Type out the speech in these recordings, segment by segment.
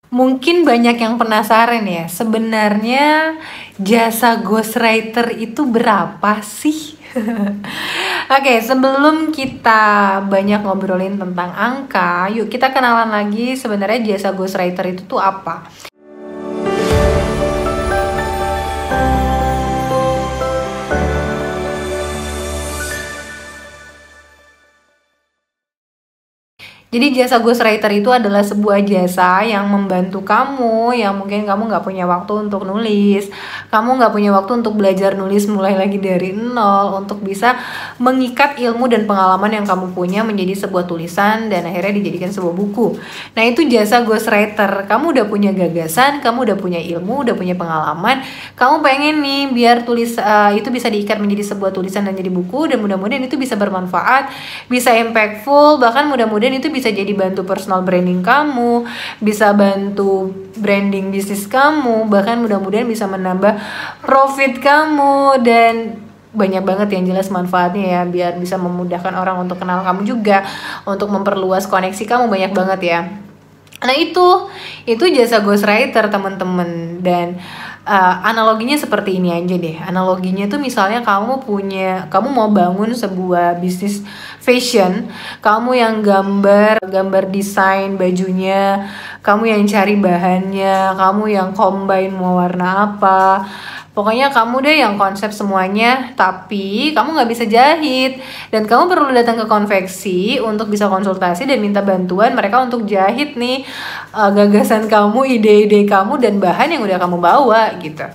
Mungkin banyak yang penasaran ya, sebenarnya jasa ghostwriter itu berapa sih? Oke, sebelum kita banyak ngobrolin tentang angka, yuk kita kenalan lagi sebenarnya jasa ghostwriter itu tuh apa. Jadi jasa ghostwriter itu adalah sebuah jasa yang membantu kamu yang mungkin kamu nggak punya waktu untuk nulis, kamu nggak punya waktu untuk belajar nulis mulai lagi dari nol, untuk bisa mengikat ilmu dan pengalaman yang kamu punya menjadi sebuah tulisan dan akhirnya dijadikan sebuah buku. Nah itu jasa ghostwriter. Kamu udah punya gagasan, kamu udah punya ilmu, udah punya pengalaman, kamu pengen nih biar itu bisa diikat menjadi sebuah tulisan dan jadi buku, dan mudah-mudahan itu bisa bermanfaat, bisa impactful, bahkan mudah-mudahan itu bisa jadi bantu personal branding kamu, bisa bantu branding bisnis kamu, bahkan mudah-mudahan bisa menambah profit kamu, dan banyak banget yang jelas manfaatnya ya, biar bisa memudahkan orang untuk kenal kamu juga, untuk memperluas koneksi kamu, banyak banget ya. Nah itu jasa ghostwriter teman-teman. Dan analoginya seperti ini aja deh. Analoginya tuh misalnya kamu mau bangun sebuah bisnis fashion, kamu yang gambar desain bajunya, kamu yang cari bahannya, kamu yang combine mau warna apa. Pokoknya kamu deh yang konsep semuanya, tapi kamu nggak bisa jahit. Dan kamu perlu datang ke konveksi untuk bisa konsultasi dan minta bantuan mereka untuk jahit nih gagasan kamu, ide-ide kamu, dan bahan yang udah kamu bawa gitu.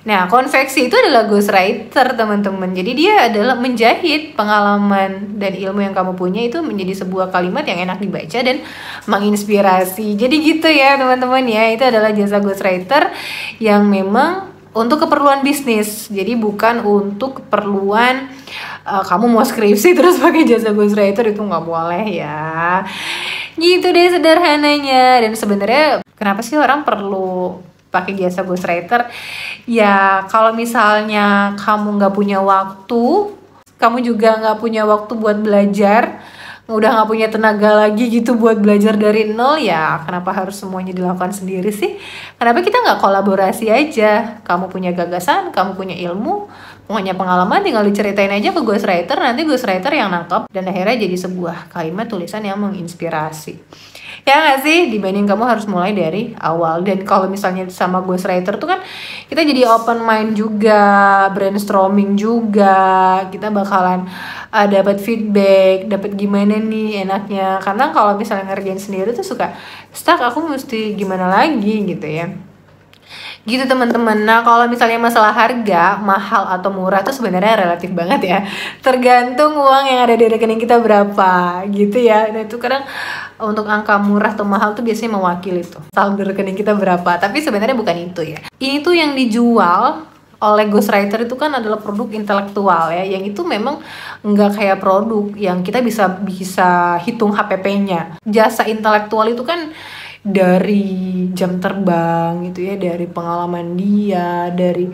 Nah, konveksi itu adalah ghostwriter teman-teman. Jadi dia adalah menjahit pengalaman dan ilmu yang kamu punya itu menjadi sebuah kalimat yang enak dibaca dan menginspirasi. Jadi gitu ya teman-teman ya, itu adalah jasa ghostwriter yang memang untuk keperluan bisnis. Jadi bukan untuk keperluan kamu mau skripsi terus pakai jasa ghostwriter, itu nggak boleh ya. Gitu deh sederhananya. Dan sebenarnya kenapa sih orang perlu pakai jasa ghostwriter? Ya kalau misalnya kamu nggak punya waktu, kamu juga nggak punya waktu buat belajar, udah nggak punya tenaga lagi gitu buat belajar dari nol, ya kenapa harus semuanya dilakukan sendiri sih? Kenapa kita nggak kolaborasi aja? Kamu punya gagasan, kamu punya ilmu, punya pengalaman, tinggal diceritain aja ke ghostwriter, nanti ghostwriter yang nangkep dan akhirnya jadi sebuah kalimat tulisan yang menginspirasi. Ya nggak sih, dibanding kamu harus mulai dari awal. Dan kalau misalnya sama ghostwriter tuh kan kita jadi open mind juga, brainstorming juga, kita bakalan dapat feedback, dapat gimana nih enaknya. Karena kalau misalnya ngerjain sendiri tuh suka stuck, aku mesti gimana lagi gitu ya. Gitu teman-teman. Nah kalau misalnya masalah harga, mahal atau murah tuh sebenarnya relatif banget ya, tergantung uang yang ada di rekening kita berapa gitu ya. Nah itu kadang untuk angka murah atau mahal tuh biasanya mewakili tuh saldo rekening kita berapa, tapi sebenarnya bukan itu ya. Ini tuh yang dijual oleh ghostwriter itu kan adalah produk intelektual ya, yang itu memang nggak kayak produk yang kita bisa hitung HPP-nya. Jasa intelektual itu kan dari jam terbang gitu ya, dari pengalaman dia, dari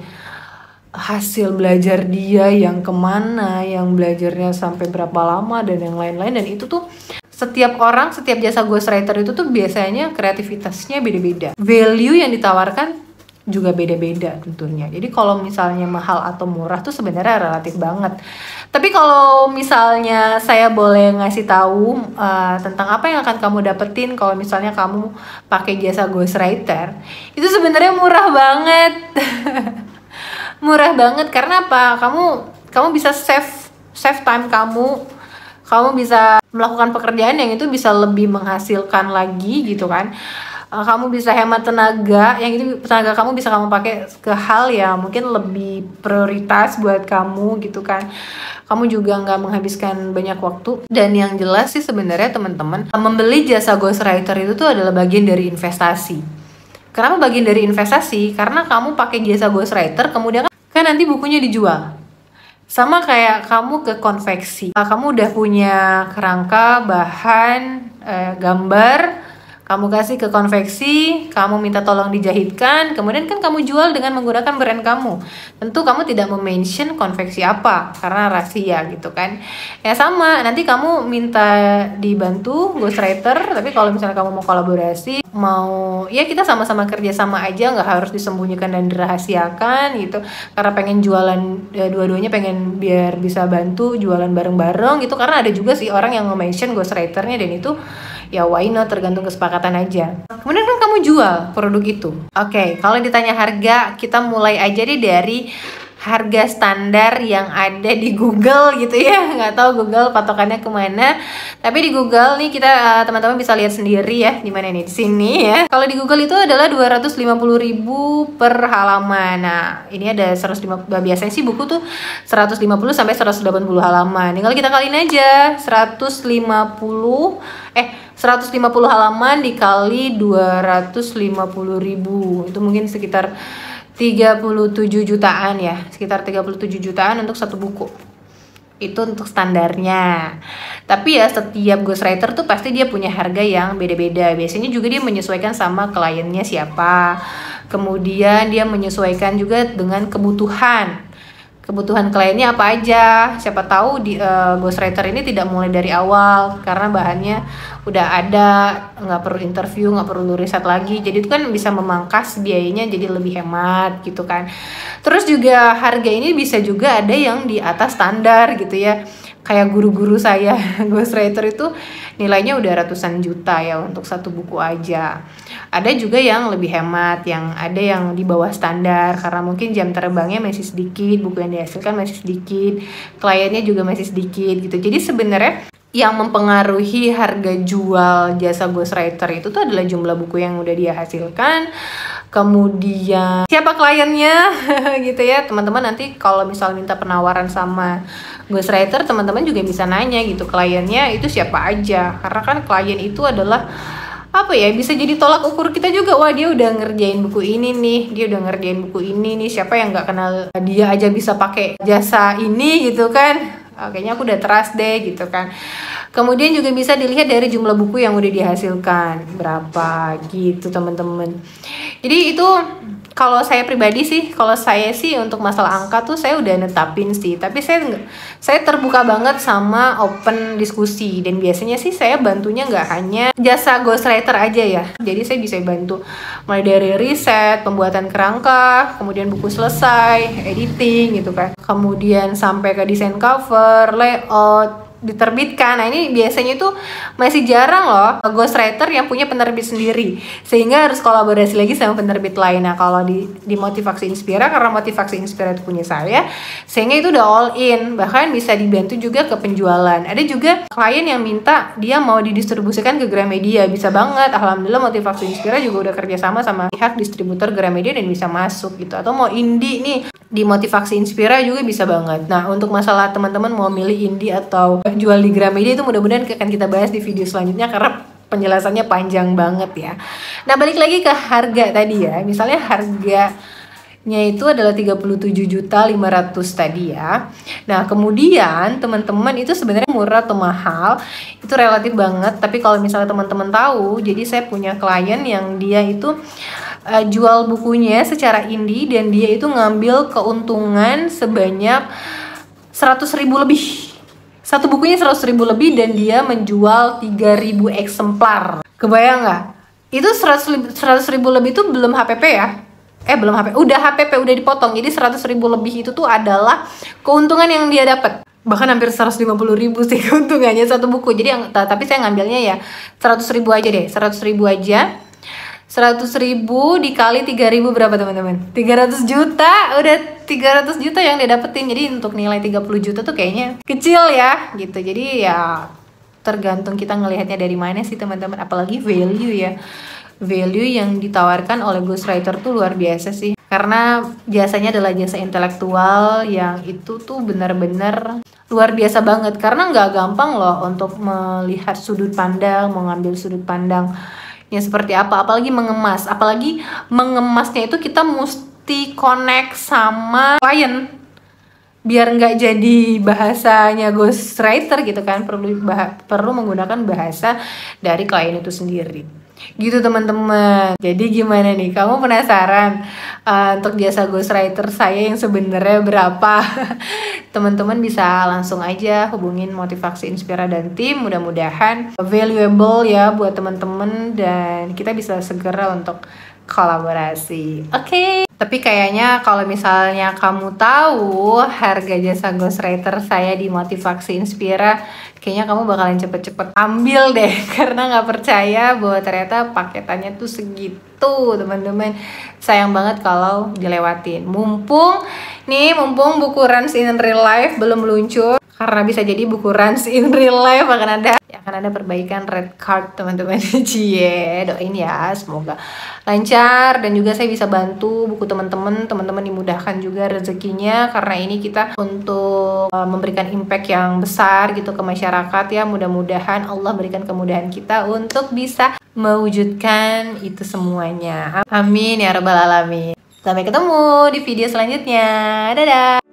hasil belajar dia yang kemana, yang belajarnya sampai berapa lama, dan yang lain-lain. Dan itu tuh setiap orang, setiap jasa ghostwriter itu tuh biasanya kreativitasnya beda-beda, value yang ditawarkan juga beda-beda tentunya. Jadi kalau misalnya mahal atau murah tuh sebenarnya relatif banget. Tapi kalau misalnya saya boleh ngasih tahu tentang apa yang akan kamu dapetin kalau misalnya kamu pakai jasa ghostwriter, itu sebenarnya murah banget. Murah banget karena apa? Kamu bisa save time kamu. Kamu bisa melakukan pekerjaan yang itu bisa lebih menghasilkan lagi gitu kan. Kamu bisa hemat tenaga, yang itu tenaga kamu bisa kamu pakai ke hal yang mungkin lebih prioritas buat kamu gitu kan. Kamu juga nggak menghabiskan banyak waktu. Dan yang jelas sih sebenarnya teman-teman, membeli jasa ghostwriter itu tuh adalah bagian dari investasi. Kenapa bagian dari investasi? Karena kamu pakai jasa ghostwriter, kemudian kan nanti bukunya dijual. Sama kayak kamu ke konveksi, kamu udah punya kerangka, bahan, gambar, kamu kasih ke konveksi, kamu minta tolong dijahitkan, kemudian kan kamu jual dengan menggunakan brand kamu. Tentu kamu tidak mention konveksi apa karena rahasia gitu kan. Ya sama, nanti kamu minta dibantu ghostwriter, tapi kalau misalnya kamu mau kolaborasi, mau ya kita sama-sama kerja sama aja, nggak harus disembunyikan dan dirahasiakan gitu. Karena pengen jualan dua-duanya, pengen biar bisa bantu jualan bareng-bareng gitu. Karena ada juga sih orang yang nge-mention ghostwriternya, dan itu ya why not, tergantung kesepakatan aja. Kemudian kan kamu jual produk itu. Oke, kalau ditanya harga, kita mulai aja deh dari harga standar yang ada di Google gitu ya. Nggak tahu Google patokannya kemana, tapi di Google nih kita teman-teman bisa lihat sendiri ya, di mana nih, di sini ya. Kalau di Google itu adalah 250.000 per halaman. Nah ini ada 150, biasanya sih buku tuh 150 sampai 180 halaman. Tinggal kita kaliin aja 150 halaman dikali 250.000, itu mungkin sekitar 37 jutaan ya, sekitar 37 jutaan untuk satu buku. Itu untuk standarnya. Tapi ya setiap ghostwriter tuh pasti dia punya harga yang beda-beda. Biasanya juga dia menyesuaikan sama kliennya siapa. Kemudian dia menyesuaikan juga dengan kebutuhan kliennya apa aja. Siapa tahu di ghostwriter ini tidak mulai dari awal karena bahannya udah ada, nggak perlu interview, nggak perlu riset lagi, jadi itu kan bisa memangkas biayanya jadi lebih hemat gitu kan. Terus juga harga ini bisa juga ada yang di atas standar gitu ya, kayak guru-guru saya ghostwriter itu nilainya udah ratusan juta ya untuk satu buku aja. Ada juga yang lebih hemat, yang ada yang di bawah standar karena mungkin jam terbangnya masih sedikit, buku yang dihasilkan masih sedikit, kliennya juga masih sedikit gitu. Jadi sebenarnya yang mempengaruhi harga jual jasa ghostwriter itu tuh adalah jumlah buku yang udah dia hasilkan, kemudian siapa kliennya gitu ya. Teman-teman nanti kalau misal minta penawaran sama ghostwriter, teman-teman juga bisa nanya gitu kliennya itu siapa aja, karena kan klien itu adalah apa ya, bisa jadi tolak ukur kita juga. Wah dia udah ngerjain buku ini nih, siapa yang nggak kenal dia aja bisa pakai jasa ini gitu kan. Kayaknya aku udah trust deh gitu kan. Kemudian juga bisa dilihat dari jumlah buku yang udah dihasilkan berapa gitu teman-teman. Jadi itu kalau saya pribadi sih, kalau saya sih untuk masalah angka tuh saya udah netapin sih. Tapi saya terbuka banget sama open diskusi, dan biasanya sih saya bantunya nggak hanya jasa ghostwriter aja ya. Jadi saya bisa bantu mulai dari riset, pembuatan kerangka, kemudian buku selesai, editing gitu kan. Kemudian sampai ke desain cover, layout, diterbitkan. Nah ini biasanya tuh masih jarang loh ghostwriter yang punya penerbit sendiri, sehingga harus kolaborasi lagi sama penerbit lain. Nah kalau di Motivasi Inspira, karena Motivasi Inspira itu punya saya, sehingga itu udah all in, bahkan bisa dibantu juga ke penjualan. Ada juga klien yang minta dia mau didistribusikan ke Gramedia, bisa banget. Alhamdulillah Motivasi Inspira juga udah kerjasama sama pihak distributor Gramedia dan bisa masuk gitu. Atau mau indie nih, di Motivasi Inspira juga bisa banget. Nah untuk masalah teman-teman mau milih indie atau jual di Gramedia, itu mudah-mudahan akan kita bahas di video selanjutnya karena penjelasannya panjang banget ya. Nah balik lagi ke harga tadi ya, misalnya harganya itu adalah 37.500.000 tadi ya. Nah kemudian teman-teman itu sebenarnya murah atau mahal itu relatif banget. Tapi kalau misalnya teman-teman tahu, jadi saya punya klien yang dia itu jual bukunya secara indie, dan dia itu ngambil keuntungan sebanyak 100.000 lebih. Satu bukunya 100.000 lebih, dan dia menjual 3.000 eksemplar. Kebayang nggak? Itu 100.000 lebih itu belum HPP ya? Belum HPP, udah HPP, udah dipotong. Jadi 100.000 lebih itu tuh adalah keuntungan yang dia dapat. Bahkan hampir 150.000 sih keuntungannya satu buku. Jadi tapi saya ngambilnya ya 100.000 aja deh, 100.000 aja. 100.000 dikali 3.000 berapa teman-teman? 300 juta, udah 300 juta yang dia dapetin. Jadi untuk nilai 30 juta tuh kayaknya kecil ya gitu. Jadi ya tergantung kita ngelihatnya dari mana sih teman-teman. Apalagi value ya, value yang ditawarkan oleh ghostwriter tuh luar biasa sih. Karena jasanya adalah jasa intelektual yang itu tuh benar-benar luar biasa banget. Karena nggak gampang loh untuk melihat sudut pandang, mengambil sudut pandang yang seperti apa, apalagi mengemasnya itu kita mesti connect sama klien biar nggak jadi bahasanya ghostwriter gitu kan, perlu menggunakan bahasa dari klien itu sendiri. Gitu teman-teman. Jadi gimana nih? Kamu penasaran untuk jasa ghostwriter saya yang sebenarnya berapa? Teman-teman bisa langsung aja hubungin Motivasi Inspira dan tim. Mudah-mudahan valuable ya buat teman-teman dan kita bisa segera untuk kolaborasi. Oke. Tapi kayaknya kalau misalnya kamu tahu harga jasa ghostwriter saya di Motivasi Inspira, kayaknya kamu bakalan cepet-cepet ambil deh karena nggak percaya bahwa ternyata paketannya tuh segitu teman-teman. Sayang banget kalau dilewatin. Mumpung buku Runs in Real Life belum meluncur, karena bisa jadi buku Runs in Real Life akan ada perbaikan red card teman-teman. Cie, doain ya semoga lancar dan juga saya bisa bantu buku teman-teman dimudahkan juga rezekinya, karena ini kita untuk memberikan impact yang besar gitu ke masyarakat ya. Mudah-mudahan Allah berikan kemudahan kita untuk bisa mewujudkan itu semuanya. Amin ya rabbal alamin. Sampai ketemu di video selanjutnya. Dadah.